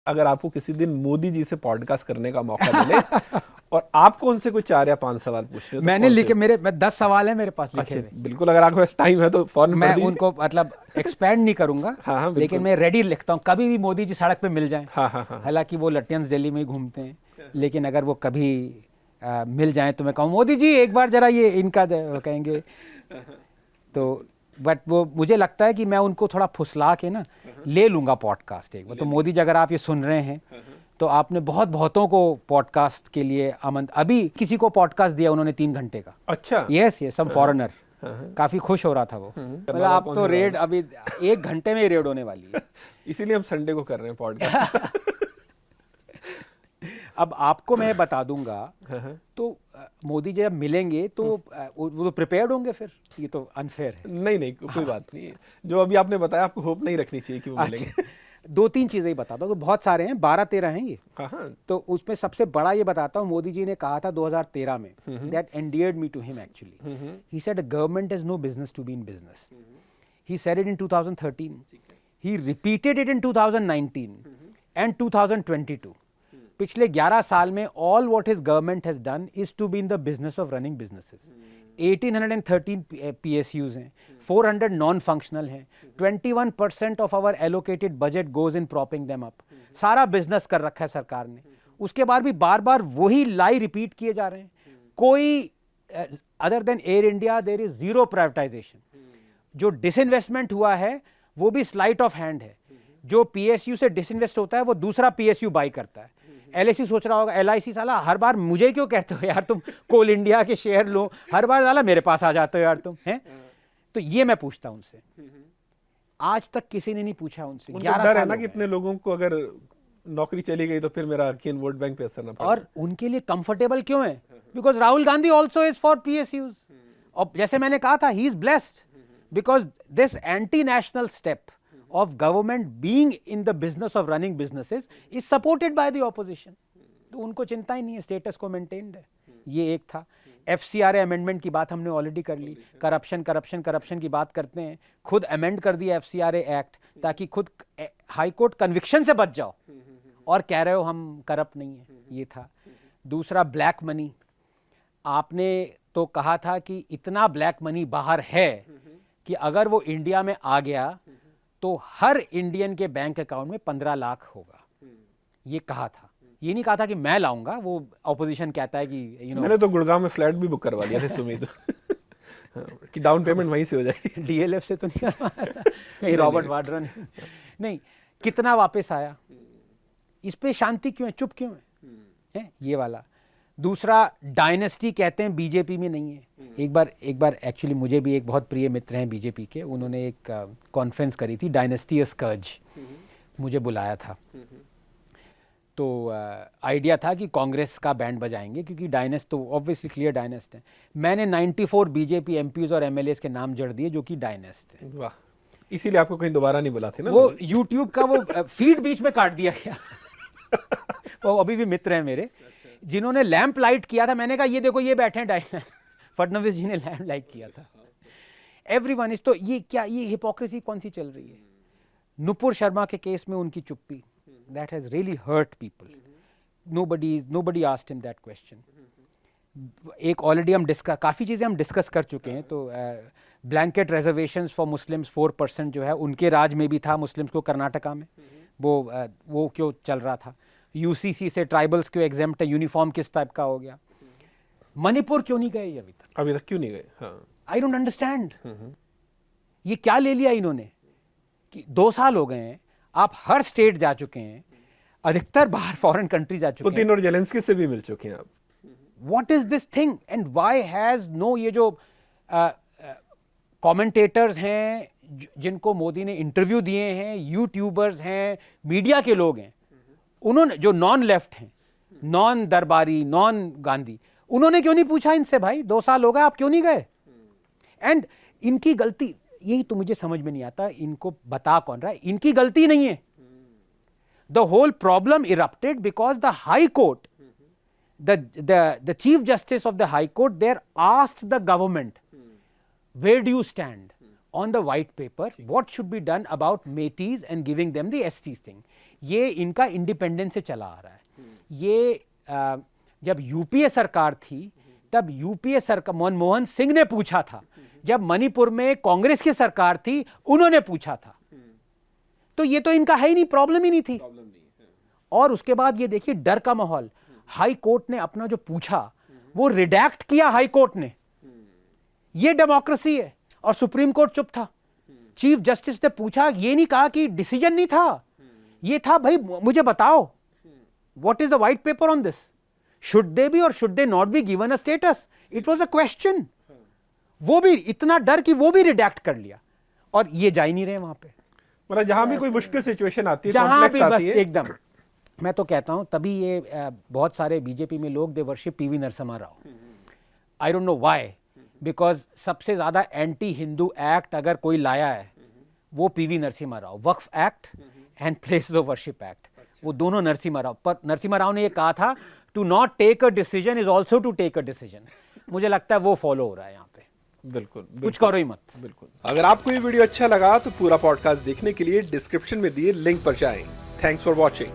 अगर आपको किसी दिन मोदी जी से पॉडकास्ट करने का मौका मिले और आपको उनसे कोई 4 या 5 सवाल पूछने हो, तो मैंने लिखे, मैं 10 सवाल है मेरे पास लिखे हुए। बिल्कुल, अगर आपके पास टाइम है तो फौरन मैं पढ़ दीजिए। उनको मतलब एक्सपैंड नहीं करूंगा। हाँ, हाँ, लेकिन मैं रेडी लिखता हूँ, कभी भी मोदी जी सड़क पे मिल जाएं। हाँ, हाँ, हाँ, हालांकि वो लटियंस दिल्ली में ही घूमते हैं, लेकिन अगर वो कभी मिल जाएं तो मैं कहूँ मोदी जी एक बार जरा ये इनका कहेंगे तो, बट वो मुझे लगता है कि मैं उनको थोड़ा फुसला के ना ले लूँगा पॉडकास्ट एक बार। तो मोदी जी अगर आप ये सुन रहे हैं तो आपने बहुतों को पॉडकास्ट के लिए अभी किसी को पॉडकास्ट दिया उन्होंने 3 घंटे का। अच्छा, यस सम फॉरेनर, काफी खुश हो रहा था वो। मतलब आप तो रेड अभी 1 घंटे में रेड होने वाली है। इसीलिए हम संडे को कर रहे हैं पॉडकास्ट। अब आपको मैं बता दूंगा, तो मोदी जी जब मिलेंगे तो वो तो प्रिपेयर्ड होंगे, फिर ये तो अनफेयर है। नहीं कोई बात नहीं है। जो अभी आपने बताया, आपको होप नहीं रखनी चाहिए कि वो मिलेंगे। 2-3 चीजें ही बताता हूँ, बहुत सारे हैं, 12-13 हैं ये। हाँ। तो उसमें सबसे बड़ा ये बताता हूँ, मोदी जी ने कहा था 2013 में, that endeared me to him actually. He said government has no business to be in business. He said it in 2013, he repeated it in 2019 and 2022। पिछले 11 साल में all what his government has done is to be in the business of running businesses. 1813 PSUs हैं, 400 non functional हैं, 21% of our allocated budget goes in propping them up. सारा business कर रखा है सरकार ने। उसके बाद भी बार बार वही लाई रिपीट किए जा रहे हैं। कोई other than Air India there is zero privatization. जो डिसइन्वेस्टमेंट हुआ है वो भी स्लाइट ऑफ हैंड है। जो PSU से डिसइन्वेस्ट होता है वो दूसरा PSU बाई करता है। LIC सोच रहा होगा, LIC साला हर बार मुझे क्यों कहते हो यार, तुम कोल इंडिया के शेयर लो, हर बार साला मेरे पास आ जाते हो यार तुम, हैं? तो ये मैं पूछता हूं उनसे, आज तक किसी ने नहीं पूछा उनसे। 11 डर है साल ना हो कि गए। इतने लोगों को अगर नौकरी चली गई तो फिर मेरा अगेन वोट बैंक पे असर ना पड़े। और उनके लिए कंफर्टेबल क्यों है? Because Rahul Gandhi also is for PSUs। और जैसे मैंने कहा था, he is blessed because this anti national step of government being in the business of running businesses is supported by the opposition। तो उनको चिंता ही नहीं है, स्टेटस को मेंटेन्ड है। ये एक था। FCRA अमेंडमेंट की बात हमने ऑलरेडी कर ली। करप्शन की बात करते हैं, खुद अमेंड कर दिया FCRA एक्ट ताकि खुद हाई कोर्ट कन्विक्शन से बच जाओ और कह रहे हो हम करप्ट नहीं है। ये था। दूसरा, ब्लैक मनी। आपने तो कहा था कि इतना ब्लैक मनी बाहर है कि अगर वो इंडिया में आ गया तो हर इंडियन के बैंक अकाउंट में 15 लाख होगा। ये कहा था। ये नहीं कहा था कि मैं लाऊंगा, वो ऑपोजिशन कहता है कि मैंने तो गुड़गांव में फ्लैट भी बुक करवा लिया था सुमित कि डाउन पेमेंट वहीं से हो जाएगी। DLF से तो नहीं करवाया था कहीं रॉबर्ट वाड्रा ने? नहीं। कितना वापस आया? इस पे शांति क्यों है, चुप क्यों है? ये वाला। दूसरा, डायनेस्टी कहते हैं, बीजेपी में नहीं है। एक बार एक्चुअली मुझे भी एक बहुत प्रिय मित्र हैं बीजेपी के, उन्होंने एक कॉन्फ्रेंस करी थी, डायनेस्टी स्कर्ज, मुझे बुलाया था। तो आइडिया था कि कांग्रेस का बैंड बजाएंगे क्योंकि डायनेस्ट तो ऑब्वियसली क्लियर डायनेस्ट है। मैंने 94 बीजेपी MPs और MLAs के नाम जड़ दिए जो कि डायनेस्ट हैं। वाह, इसीलिए आपको कहीं दोबारा नहीं बुलाते ना। वो यूट्यूब का वो फीड बीच में काट दिया गया। वो अभी भी मित्र हैं मेरे, जिन्होंने लैंप लाइट किया था। मैंने कहा ये देखो ये बैठे हैं डायनेस्ट। फडणवीस जी ने लैंप लाइट किया था। एवरीवन इज, तो ये क्या, ये हिपोक्रेसी कौन सी चल रही है? नुपुर शर्मा के केस में उनकी चुप्पी, that has really hurt people। nobody asked him that question। एक ऑलरेडी हम काफ़ी चीज़ें हम डिस्कस कर चुके हैं। तो ब्लैंकेट रिजर्वेशंस फॉर मुस्लिम्स 4% जो है उनके राज में भी था मुस्लिम्स को कर्नाटका में, वो क्यों चल रहा था? UCC से ट्राइबल्स क्यों एग्जेम्प्ट है? यूनिफॉर्म किस टाइप का हो गया? मणिपुर क्यों नहीं गए अभी तक क्यों नहीं गए? हाँ, आई डोंट अंडरस्टैंड। ये क्या ले लिया इन्होंने कि 2 साल हो गए हैं, आप हर स्टेट जा चुके हैं, अधिकतर बाहर फॉरेन कंट्री जा चुके हैं, पुतिन और जेलेंस्की से भी मिल चुके हैं आप। What is this thing and why has no, ये जो कमेंटेटर्स हैं जिनको मोदी ने इंटरव्यू दिए हैं, यूट्यूबर्स हैं, मीडिया के लोग हैं, उन्होंने जो नॉन लेफ्ट हैं, नॉन दरबारी, नॉन गांधी, उन्होंने क्यों नहीं पूछा इनसे, भाई 2 साल हो गए आप क्यों नहीं गए? एंड इनकी गलती, यही तो मुझे समझ में नहीं आता, इनको बता कौन रहा है? इनकी गलती नहीं है। The whole problem erupted because the high court, the chief justice of the high court there asked the government, where do you stand on the white paper, what should be done about Metis and giving them the ST thing? ये इनका independence से चला आ रहा है। ये जब UPA सरकार थी तब यूपीए सरकार, मनमोहन सिंह ने पूछा था, जब मणिपुर में कांग्रेस की सरकार थी उन्होंने पूछा था। तो ये तो इनका है ही नहीं, प्रॉब्लम ही नहीं थी। और उसके बाद ये देखिए डर का माहौल, हाई कोर्ट ने अपना जो पूछा वो रिडैक्ट किया हाई कोर्ट ने, ये डेमोक्रेसी है। और सुप्रीम कोर्ट चुप था। चीफ जस्टिस ने पूछा, ये नहीं कहा कि डिसीजन नहीं था, ये था भाई मुझे बताओ what is the white paper on this, should they be और should they not be given a status, it was a question. वो भी इतना डर कि वो भी रिडैक्ट कर लिया, और ये जा ही नहीं रहे वहां पे। मतलब जहां भी कोई मुश्किल सिचुएशन आती है, जहां भी बस आती है, एकदम, मैं तो कहता हूं तभी ये बहुत सारे बीजेपी में लोग they worship PV Narasimha Rao. I don't know why, because सबसे ज्यादा एंटी हिंदू एक्ट अगर कोई लाया है वो PV Narasimha Rao, Waqf act and places of worship act, वो दोनों नरसिम्हा राव। पर नरसिम्हा राव ने ये कहा था, to not take a decision is also to take a decision. मुझे लगता है वो फॉलो हो रहा है यहाँ पे। बिल्कुल, कुछ करो ही मत। बिल्कुल। अगर आपको ये वीडियो अच्छा लगा तो पूरा पॉडकास्ट देखने के लिए डिस्क्रिप्शन में दिए लिंक पर जाएं। Thanks for watching.